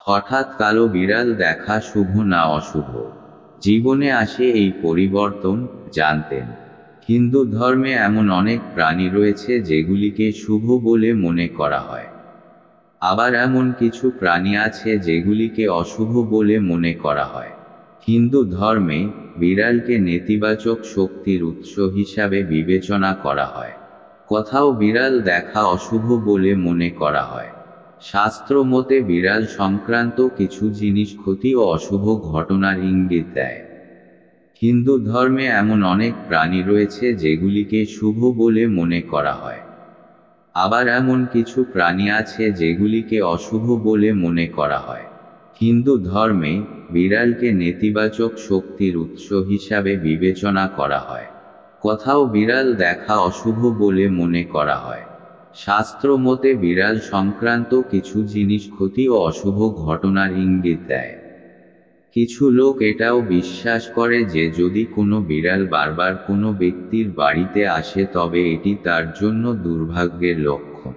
হঠাৎ কালো বিড়াল দেখা শুভ না অশুভ? জীবনে আসে এই পরিবর্তন, জানতেন? হিন্দু ধর্মে এমন অনেক প্রাণী রয়েছে যেগুলিকে শুভ বলে মনে করা হয়। আবার এমন কিছু প্রাণী আছে যেগুলিকে অশুভ বলে মনে করা হয়। হিন্দু ধর্মে বিড়ালকে নেতিবাচক শক্তির উৎস হিসাবে বিবেচনা করা হয়। কোথাও বিড়াল দেখা অশুভ বলে মনে করা হয়। শাস্ত্র মতে বিড়াল সংক্রান্ত কিছু জিনিস ক্ষতি ও অশুভ ঘটনার ইঙ্গিত দেয়। হিন্দু ধর্মে এমন অনেক প্রাণী রয়েছে যেগুলিকে শুভ বলে মনে করা হয়। আবার এমন কিছু প্রাণী আছে যেগুলিকে অশুভ বলে মনে করা হয়। হিন্দু ধর্মে বিড়ালকে নেতিবাচক শক্তির উৎস হিসাবে বিবেচনা করা হয়। কোথাও বিড়াল দেখা অশুভ বলে মনে করা হয়। শাস্ত্র মতে বিড়াল সংক্রান্ত কিছু জিনিস ক্ষতি ও অশুভ ঘটনার ইঙ্গিত দেয়। কিছু লোক এটাও বিশ্বাস করে যে যদি কোনো বিড়াল বারবার কোনো ব্যক্তির বাড়িতে আসে তবে এটি তার জন্য দুর্ভাগ্যের লক্ষণ।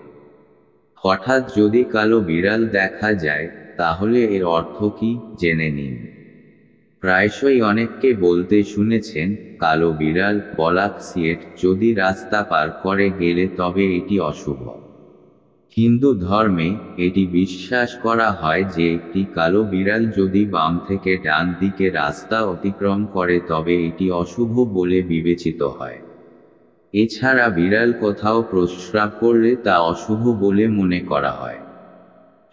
হঠাৎ যদি কালো বিড়াল দেখা যায়, তাহলে এর অর্থ কি, জেনে নিন। প্রায়শই অনেককে বলতে শুনেছেন, কালো বিড়াল বলাক সিয়েট যদি রাস্তা পার করে গেলে তবে এটি অশুভ। হিন্দু ধর্মে এটি বিশ্বাস করা হয় যে একটি কালো বিড়াল যদি বাম থেকে ডান দিকে রাস্তা অতিক্রম করে তবে এটি অশুভ বলে বিবেচিত হয়। এছাড়া বিড়াল কোথাও প্রস্রাব করলে তা অশুভ বলে মনে করা হয়।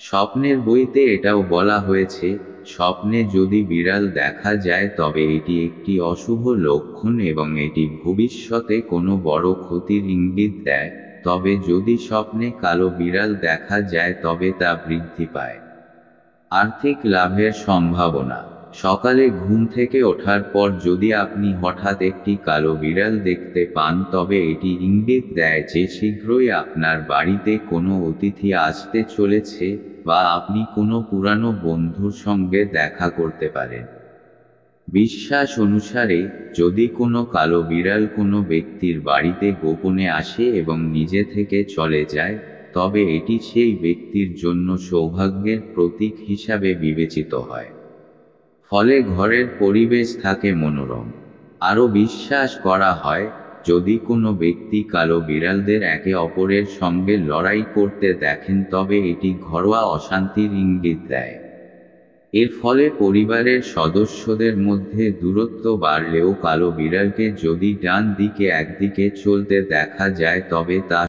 স্বপ্নের বইতে এটাও বলা হয়েছে, স্বপ্নে যদি বিড়াল দেখা যায় তবে এটি একটি অশুভ লক্ষণ এবং এটি ভবিষ্যতে কোনো বড় ক্ষতির ইঙ্গিত দেয়। তবে যদি স্বপ্নে কালো বিড়াল দেখা যায় তবে তা বৃদ্ধি পায় আর্থিক লাভের সম্ভাবনা। সকালে ঘুম থেকে ওঠার পর যদি আপনি হঠাৎ একটি কালো বিড়াল দেখতে পান তবে এটি ইঙ্গিত দেয় যে শীঘ্রই আপনার বাড়িতে কোনো অতিথি আসতে চলেছে, বা আপনি কোনো পুরানো বন্ধুর সঙ্গে দেখা করতে পারেন। বিশ্বাস অনুসারে, যদি কোনো কালো বিড়াল কোনো ব্যক্তির বাড়িতে গোপনে আসে এবং নিজে থেকে চলে যায়, তবে এটি সেই ব্যক্তির জন্য সৌভাগ্যের প্রতীক হিসাবে বিবেচিত হয়। ফলে ঘরের পরিবেশ থাকে মনোরম। আরও বিশ্বাস করা হয়, যদি কোনো ব্যক্তি কালো বিড়ালদের একে অপরের সঙ্গে লড়াই করতে দেখেন তবে এটি ঘরোয়া অশান্তির ইঙ্গিত দেয়। এর ফলে পরিবারের সদস্যদের মধ্যে দূরত্ব বাড়লেও কালো বিড়ালকে যদি ডান দিকে একদিকে চলতে দেখা যায় তবে তা